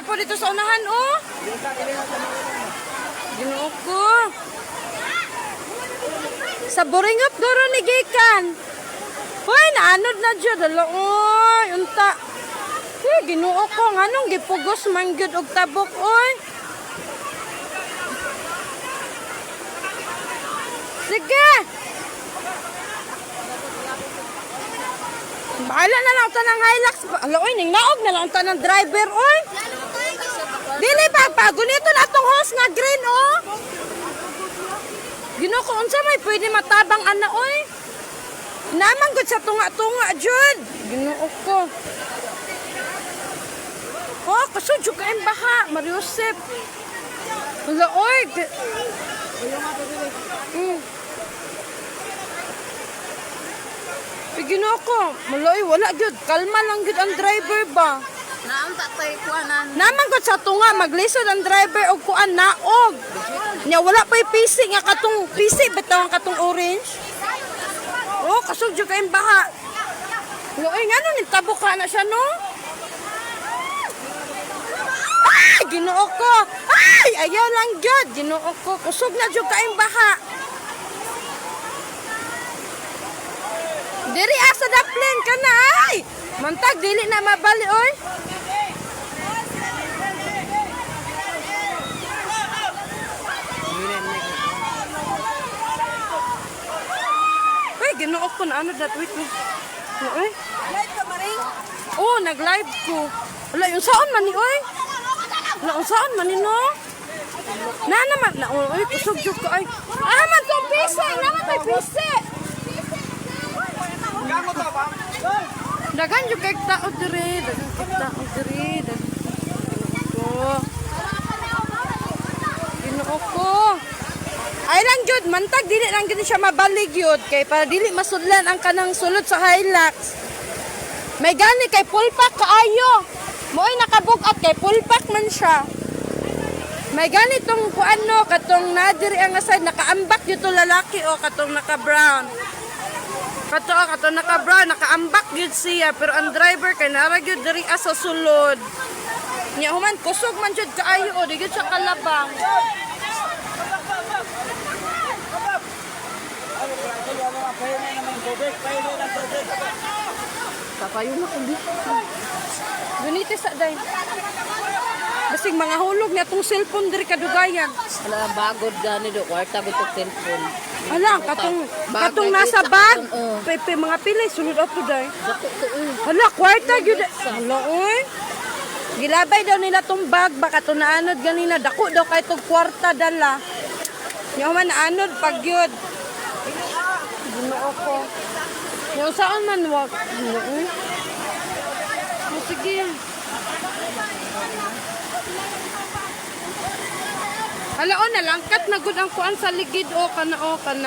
po dito sa unahan, oh. Ginoo ko. Sa Boringop duro ni gikan. Hoy, naanod na dyan. Dala, oy. Unta. Ginoo ko. Nganong gipugos manggod og tabok, oy. Sige. Bahala na lang ito ng Hilux. Alo, oy, ningnaog na lang ito ng driver, oy. Dili pa, gunito na itong hose nga green, oh. Ginoo ko, unsa may pwede matabang ana, oy. Naman gud sa tunga-tunga, jud. Ginoo ko. Oh, kasudyo ka yung baha, Mariusep. Alo, oy. Ginoo ko, maloy, wala jud. Kalma lang jud ang driver ba. Naam tatay kuanan. Naman gud sa tunga maglisod ang driver og kuan naog. Nya wala pay PC nga katong PC bitaw ang katong orange. Oh, kasugjo kay baha. Loy ngano ni tabok ka na siya no? Ay, Ginoo ko. Ay, ayaw lang jud. Ginoo ko, kusog na jud kay baha. Diri asa daplin ka na ay. Mantag dili na mabali oy. Ginoo ko na ano that wait me. Oy. Live ka maring. Oh, nag-live ko. Wala yung saan man ni oy. Wala yung saan man ni no. Na naman na oy kusog jud ko ay. Man tong pise, naman may pise. Gamo to ba? Dagan jud kay tao dire, dagan kay tao dire. Ko. Ginoo ko. Ay lang jud, mantag dili lang gid siya mabalig yun kay para dili masudlan ang kanang sulod sa Hilux. May gani kay full pack kaayo. Moy nakabugat kay full pack man siya. May gani tong kuano katong nadiri ang aside nakaambak yun to lalaki o katong naka-brown. Katong naka-brown nakaambak yun siya pero ang driver kay nara gyud diri sa sulod. Nya human kusog man jud kaayo o di gyud siya kalabang. Kapayo na ko dito. Gunite sa day. Basig mga hulog na itong cellphone diri kadugayan. Ala bagod gani do kwarta bitok cellphone. Ala, katong nasa bag. Pepe mga pilay sulod ato day. Hala, kwarta gyud. Hala oy. Gilabay daw nila tong bag baka to naanod ganina dako daw kay tong kwarta dala. Nya man naanod pag gyud. Ginoo ko. Yung saan man wag. Sige. Hala o, nalangkat na gud ang kuan sa ligid o kana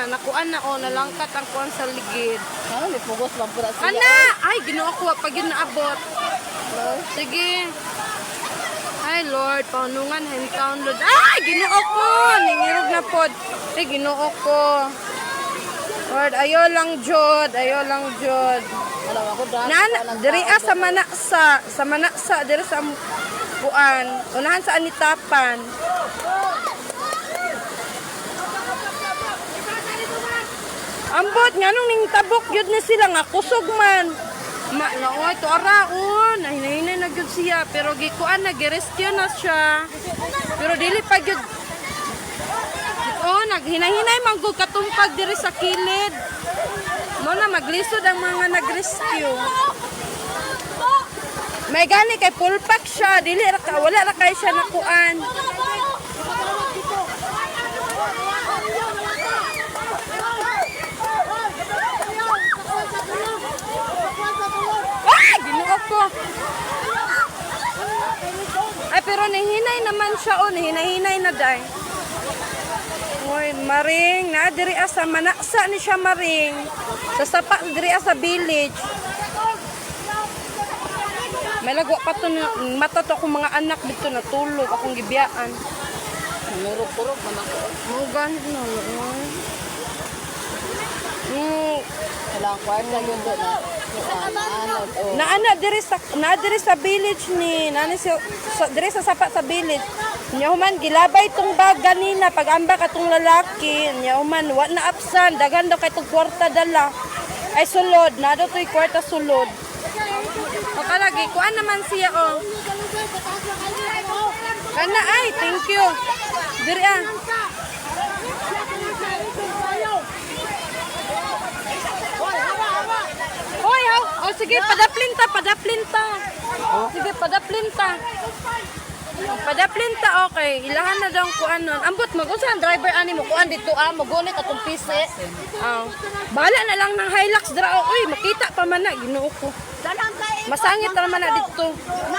nakuan na o nalangkat ang kuan sa ligid. Ano ni pugos lang pura siya. Ana, ay Ginoo ko pag yun naabot. Sige. Ay Lord, paunungan hometown Lord. Ay Ginoo ko, ningirog na pod. Ay Ginoo ko. Lord, ayo lang jud, Wala ako daan. Diri sa manaksa, diri sa kuan, unahan sa anitapan. Ambot nga nung ning tabok gyud ni sila nga kusog man. Oy to araon, hinahinay na gyud siya pero gikuan na girescue na siya. Pero dili pa gyud. Oh, naghinahinay man gud katumpag diri sa kilid. Mo na maglisod ang mga nag-rescue. May gani kay full pack siya, dili ra ka wala ra kay siya nakuan. Ginoo ko. Ay pero nahinay naman siya o, nahinay na day. Oy, maring na diri sa manaksa ni siya maring. Sa sapa diri sa village. May lagwa pa to mata to akong mga anak dito natulog akong gibiyaan. Murog-purog man ako. Mo ganit no. Wala kwarta yun doon. Anod, oh. Diri sa village ni diri sa sapa sa village. Nya human gilabay tong bag ganina pag-ambak atong lalaki. Nya human wa na absan daghan daw kay tong kwarta dala. Ay sulod na daw toy kwarta sulod. O kalagi kuan naman siya oh. Kana ay thank you. Diri ah. Hoy, oh, sige, padaplin ta. Sige, padaplin ta. Padaplin ta, okay. Ilahan na daw ko anon. Ambot, mag-usa ang driver ani mo. Kuan dito, magunit atong pise. Bahala na lang ng Hilux dra. Uy, makita pa man na. Ginoo ko. Masangit na naman na dito.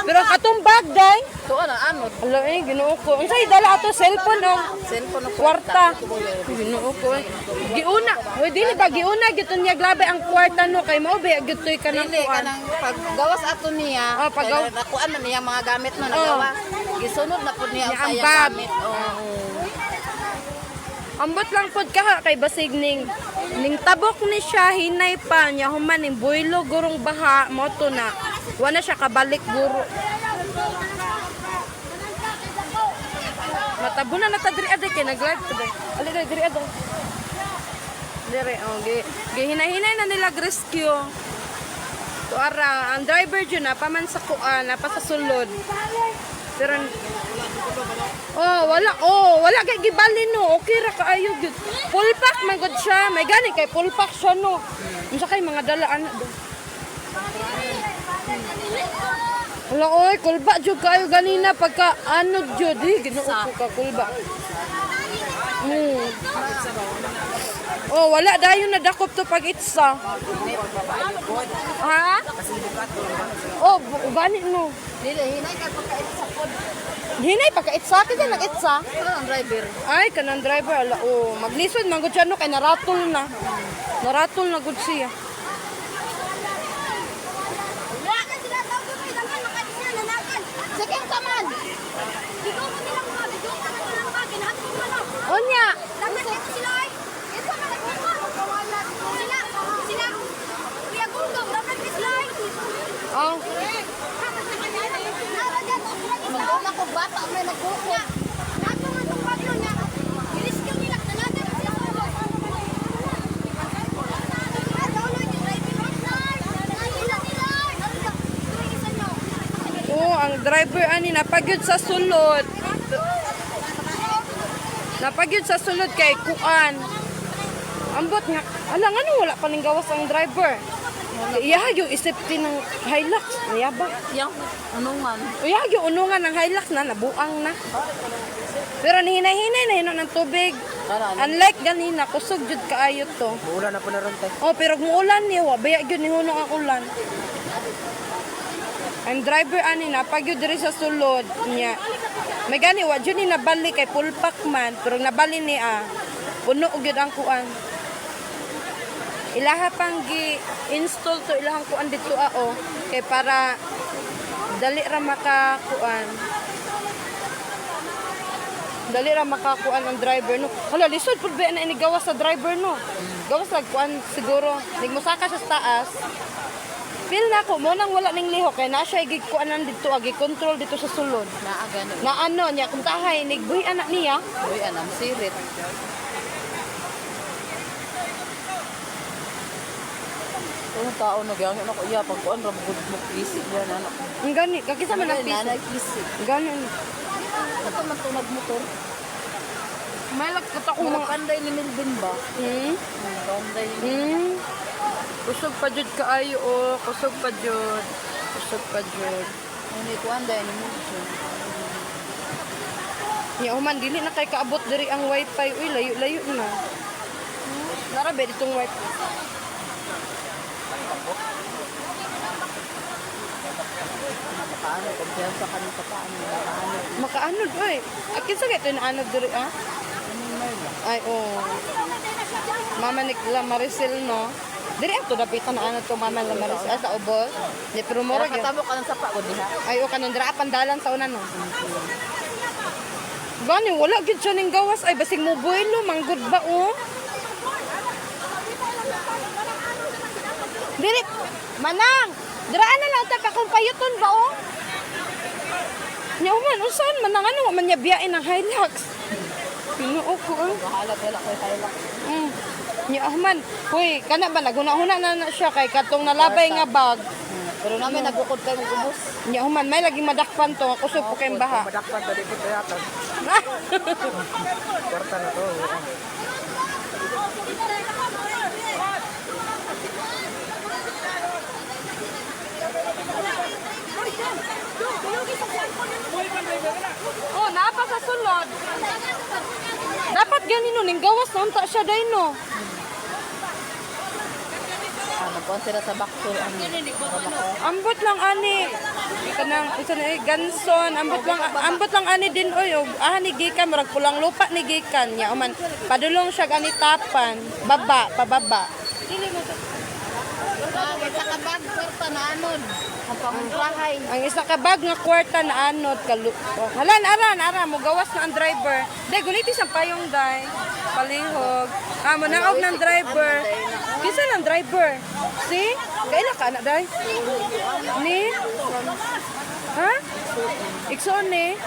Pero katong bag, day. Tuwa na, anod. Ala ginoo ko. Unsay dala ato cellphone oh. Cellphone o Kwarta. Ginoo ko. Giuna. Uy, dili ba giuna gito niya grabe ang kwarta no kay mao ba gitoy kanang Dili, kuan. kanang paggawas ato niya, nakuan na niya mga gamit no, nagawas. Gisunod na po niya Niya ang ang sayang bag. gamit. Oh. Ambot lang pod kaha kay basig ning tabok ni siya hinay pa niya human ning builo gurong baha mo to na. Wa na siya kabalik guro. Matabunan na ta diri aday kay nag-live to day. Ali diri aday. Diri gihinay-hinay na nila rescue. To ara ang driver jud na paman sa kuan na pa sa sulod. Pero wala kay gibali no. Okay ra kaayo gyud. Full pack man gud siya. May gani kay full pack siya no. Unsa kay mga dalaan do. Wala oy, kulba jud kayo ganina pagka ano jud ginoo ko ka kulba. Oh, wala dayon na dakop to pag itsa. Ha? Oh, gani no. Dili, hinay ka pagkait sa pod. Hinay pagka-itsa kasi nag-itsa. Ano ang driver? Ay, kanang driver ala maglisod man gud siya no kay naratol na. Naratol na gud siya. Second kaman. Bigo mo nila mga bigo ka na nila mga ginahatid mo na. Onya, Dapat ito sila ay. Ito man nagbuka. Sila. Kuya Gungdong, dapat ito sila ay. oh, Nagbuka ko bata may nagbuka. Nato nga itong bagyo niya. Iriskill nila. Nanagan na sila sa ang driver ani napagyud sa sulod. Napagyud sa sulod kay kuan. Ambot nga, alang ano wala pa ning gawas ang driver. Iya yung isipti ng Hilux, nayaba. Yang, anungan. Iya yung unungan ng Hilux na nabuang na. Pero nihinay-hinay na hinon ng tubig. Unlike ganina, kusog jud kaayo to. Ulan na po na ron tayo. Oh, pero kung ulan niya, baya jud ni hunong ang ulan. Ang driver ani na pag yun diri sa sulod niya. May gani wa jud ni nabalik kay full pack man, pero nabali ni puno gyud ang kuan. Ilaha pang gi-install to ilahang kuan dito kay para dali ra makakuan. Dali ra makakuan ang driver no. Hala lisod pud ba na ini gawas sa driver no. Gawas lag kuan siguro. Nigmusaka siya sa taas. Feel na ko mo nang wala ning lihok kay na siya gikuanan dito gi-control dito sa sulod. Naa gani. Na ano niya kung tahay nigbuhi anak niya. Uy, anam sirit. Ang tao nagyangin ako iya pag kuan ra bugod mo kisig yan anak. Ang gani kakisa man ang piso. Nanay kisig. Gani. Ato man tunag motor. May lagkot ako Mga mga panday ni Melvin ba? Hmm? Panday ni Hmm. Kusog pa jud kaayo kusog pa jud. Kusog pa jud. Ni panday ni Melvin. Ya human dili na kay kaabot diri ang wifi. Uy layo-layo na. Nara ba ditong wifi? Makaano kumpiyansa ka ng paano makaano. Makaanod oy. Akin sa gito na anod diri Ay Mama ni La Maricel no. Diri ato dapitan na anod to Mama La Maricel sa ubos. Di pero mura gyud. Katabo ka ng sapa ko diha. Ay kanang dira pandalan sa una no. Gani wala gyud siya ning gawas ay basig mo buhilo manggod ba Dili, manang. Diraan na lang ta kung payuton ba oh. Nya man usan manang ano man niya biyain ng Hilux. Pinuo ko oh. Bahala wala ko Hilux. Nya man, hoy, kana ba naguna-una na siya kay katong nalabay nga bag. Pero namin nagukod kay mong ubos. Nya man may lagi madakpan to, ako supo kay baha. Madakpan tadi ko yata. Kwarta na to. Oh, naapa sa sulod. Dapat ganino ning gawas na unta siya dai no. Nagkuhan sila sa backstool. Ambot lang ani. Kanang isa na ganson, ambot lang ani din oy og ni gikan murag pulang lupa ni gikan nya man padulong siya ani tapan, baba, pababa. Sa kabag kwarta na anod. Ang pamungkahay. Ang isa ka bag nga kwarta na anod halan ara mo gawas na ang driver. Dai guniti sa payong dai. Palihog. Mo naog ng driver. Kinsa ng driver? Si? Kaila ka na dai? Ni? Ha? Ikson ni?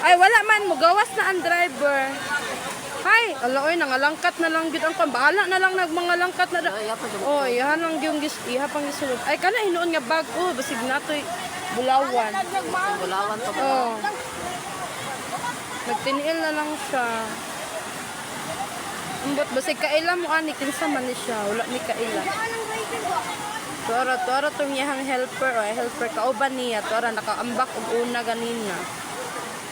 Ay wala man mo gawas na ang driver. Hay, ala oy nangalangkat na lang gid ang pambahala na lang nagmangalangkat na. Oh, iha lang yung iha pang gisulod. Ay kana hinuon nga bag oh, basig natoy bulawan. Bulawan pa ba? Oh. Nagtiniil na lang siya. Umbot basig kaila mo ani kinsa man ni siya, wala ni kaila. Tora tong iyang helper o helper kauban niya, tora nakaambak og una ganina.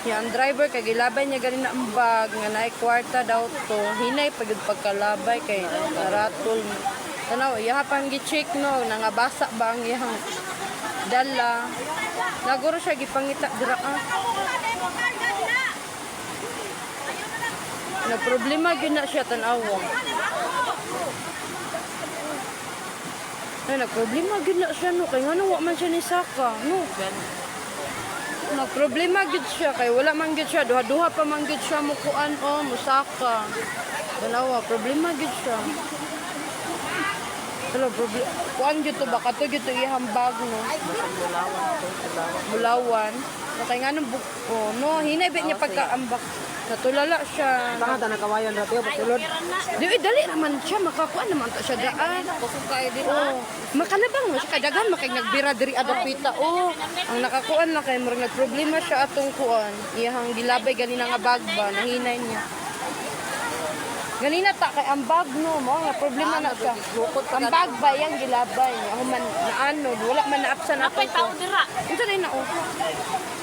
Yan driver kay gilabay niya ganina ang bag nga naay kwarta daw to. Hinay pagud pagkalabay kay naratol. Tanaw iya pang gi-check no nangabasa ba ang iyang dala. Naguro siya gipangita dira na problema gyud na siya tan-awa. Ay nagproblema gyud na siya no kay ngano wa man siya ni saka no. Nagproblema gid siya kay wala man gid siya duha-duha pa man gid siya mo kuan o musaka. Dalawa problema gid siya. Hello problem. Kuan gid to baka to gid to iyang bag no. Bulawan. Kay nganong buko no hinay bet niya pagkaambak. Natulala siya. Tanga ta nakawayan ra tiyo patulod. Di dali naman siya makakuan naman ta siya daan. Kusog kay din. Oh, makalabang mo siya kadagan makay nagbira diri adapita. Oh, ang nakakuan na kay murag nagproblema siya atong kuan. Iyang gilabay ganina nga bag ba nahinay niya. Ganina ta kay ang bag no mo nga problema na siya. Ang bag ba yang gilabay niya human naanod wala man naapsan ato. Apay tao dira. Unsa din na oh.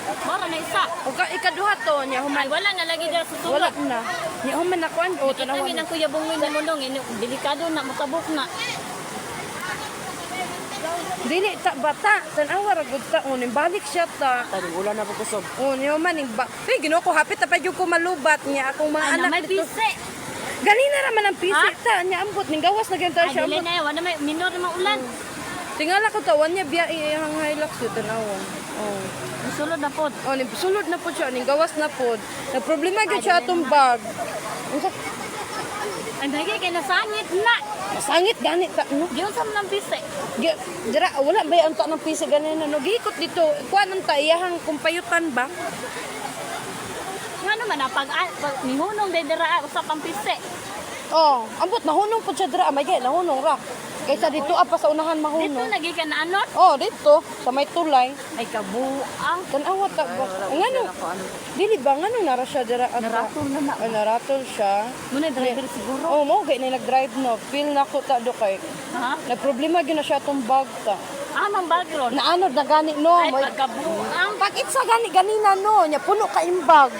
Mara na isa. O ikaduha to niya human Ay, wala na lagi dira sa sulod. wala na. Niya human na kuan oh Ito tanawan. ang kuya bungin na munong. Delikado na, makabok na. Dili ta bata tanawa ra gud ta unin balik siya ta. Tadi ulan na pagkusog. Oh, niyo man ning ba. Hey, Ginoo ko hapit pa jud ko malubat niya akong mga Ay, na anak may dito. pise. Ganina naman ang pisi ta niya ambot ning gawas na gyud ta Ay, siya. dili ambot. na, wala may minor na ulan. Tingala ko tawan niya biya iyang Hilux yun tanawa. Oh. Sulod na pod. Oh, ning sulod na po siya ning gawas na pod. Na problema gyud siya atong bag. Unsa Ay, bagay kay nasangit na. masangit gani ta no. Diyon sa mga pise. Dira wala ba ang ta ng pisi ganina no gikot dito. Kuan ang ta iyang kumpayutan ba? Nga naman, pag nihunong din dira usap ang pise. Oh, ambot nahunong po siya dira may gay nahunong ra. Kaysa dito apa sa unahan Dito mahunong. nagi ka na anot. Oh, dito sa may tulay. Ay, kabuang. Tanawa ta ba? Ngano? Dili ba ngano nara siya dira at Naratol na na. naratol siya. Muna driver siguro. Oh, mo gay na nag-drive no. Feel na ko ta do kay. Ha? Na problema gyud na siya atong bag ta. Amang background. Naanod na gani no. Ay, May pagkabuang. pag itsa gani ganina no, nya puno ka imbag.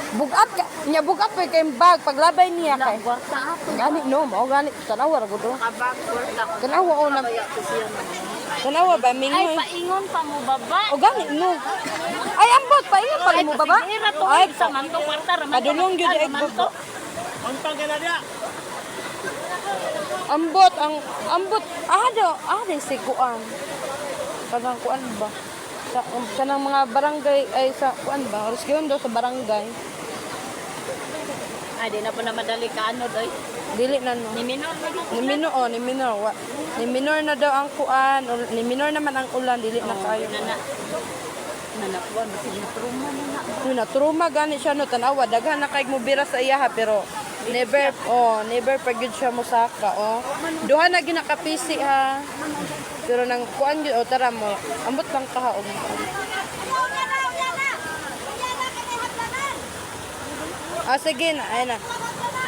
Bugat ka, nya bugat pa kay imbag paglabay niya kay. Nagwarta ato. Gani no, mao gani tanawa ra gud. Kabagwarta. Tanawa o na. Tanawa ba Ay, mingoy? paingon pa mo baba. O gani no. Ay ambot pa ingon pa mo baba. Pasigera to. Ay Sa manto kwarta. padulong gyud ay manto. Untang ka na dia. ambot ang ambot ado si kuan. Kanang kuan ba? Sa kanang mga barangay ay sa kuan ba? Rescue daw sa barangay. Ay, di na po na madali ka ano doy. Dili na no. Ni minor na dito. Ni minor, oh, ni minor. Ni minor na daw ang kuan. Ni minor naman ang ulan, dili na kayo. Nanakuan, kasi natruma na na. Yun na, truma gani siya no, tanawa. Daghan na kay mubira sa iya ha, pero never pagid siya musaka, oh. Duha na ginakapisi ha. Pero nang kuan gyud, oh, tara mo. Ambot lang ka ha, oh. Ah, sige na, ayun na.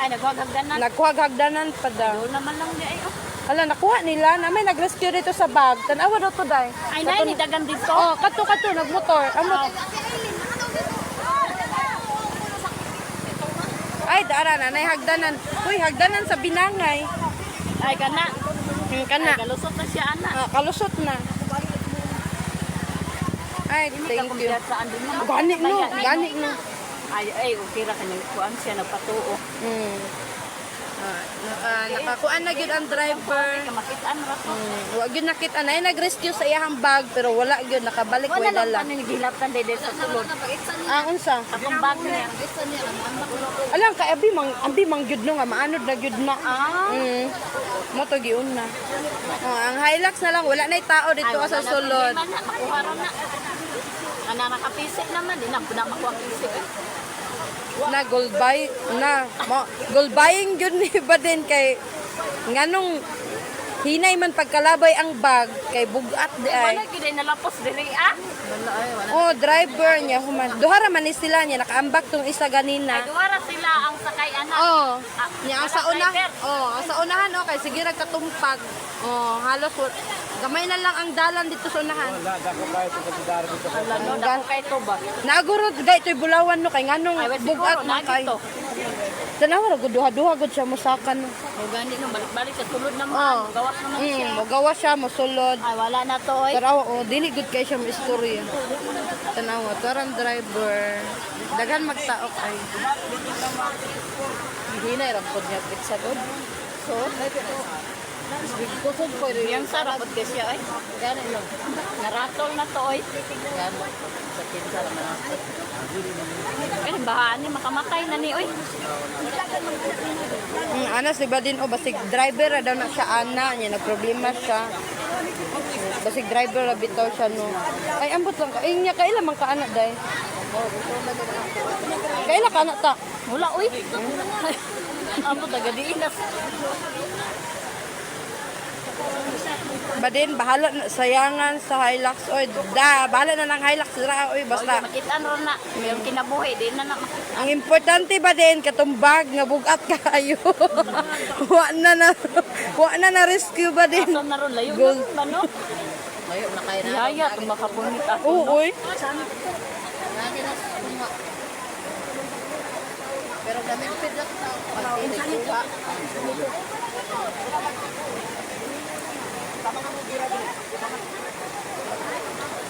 Ay, nagwagagdanan. Nagkuhag-hagdanan pa daw. Doon naman lang di ay. Oh. Hala, nakuha nila na may nag-rescue dito sa bag. Tanawa daw to, day. Ay, nay, ni dagan dito. Oh, kato, nagmotor. Amot. Ay, dara na, nay hagdanan. Uy, hagdanan sa binangay. Ay, kana. Kana. Ay, kalusot na siya, anak. Ah, kalusot na. Ay, thank you. Saan din naman. Gani no. Ay, okay ra kanyang kuan siya nagpatuo. Nakakuan na gyud ang driver. Kamakitaan ra to. Wa gyud nakita na nag-rescue sa iyang bag pero wala gyud nakabalik Wala way lang dala. paano nagihilaptan dede sa sulod. Ah, unsa? Atong bag niya. Alang kay abi mang gyud no nga maanod na gyud na. Ah. Mo to giun na. Oh, ang Hilux na lang wala nay tao dito sa sulod. Makuha ra na. Ana nakapisik naman, di na makuha pisik. Na gold buy na gold buying gyud ni ba din kay nganong hinay man pagkalabay ang bag kay bugat di ay. Wala gyud ay nalapos diri ah. Wala ay wala. Oh, driver niya human. Duha ra man ni sila niya nakaambak tong isa ganina. Ay duwara sila ang sakay anak. Oh, Ah, niya ang wala sa una. driver. Oh, ang sa unahan okay sige nagkatumpag. Oh, halos gamay na lang ang dalan dito sa unahan. Wala, dako kayo sa kapitara dito. Wala no dako kay to ba. Nagurod gay ito'y bulawan no kay nganong Ay wala bugat siguro na na kay. dito. Tanawa ra gud duha gud siya musakan. O gani no balik-balik sa tulod naman. Oh. Gawas naman siya. Mo gawa siya mosulod. Ay wala na to oy. Tarawa oh, dili gud kay siya mo istorya. Tanawa tarang driver. Daghan magtaok ay. Hinay ra pod niya pizza god. So, kusog ko rin. Yang sarap pod kasi ay. Gani no. Naratol na to oy. Gani. Sa pizza naman. Kani bahaan ni makamatay na ni oy. Anas di ba din o basig driver ra daw na siya ana niya nagproblema siya. Basig driver ra bitaw siya no. Ay ambot lang ka. Ay niya kaila man ka ana day. Kaila ka ana ta. Wala oy. Amo taga diinas. Badin bahala na sayangan sa Hilux oy bahala na ng Hilux ra oy basta Makitaan ro na. Yung kinabuhi di na na. ang importante ba din katumbag nga bugat kayo. wa na rescue ba din. Asan na ron layo Gold. na ba no? Layo na kayo na. Yaya tumakapunit ako. Oo oy. Pero gamit pidot sa pagkikuha.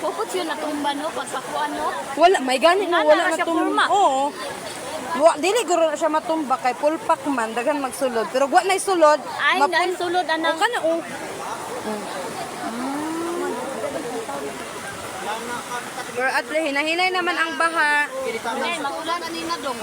Pupot yun natumba no pagsakuan no. Wala may gani na Wala wala na na siya tumba. pulma. Oo. Dili guro na siya matumba kay pulpak man daghan magsulod pero wa na sulod. Ay na sulod O anang. kana o. Pero at hinahinay naman ang baha. Ay, magulan na ni Nadong.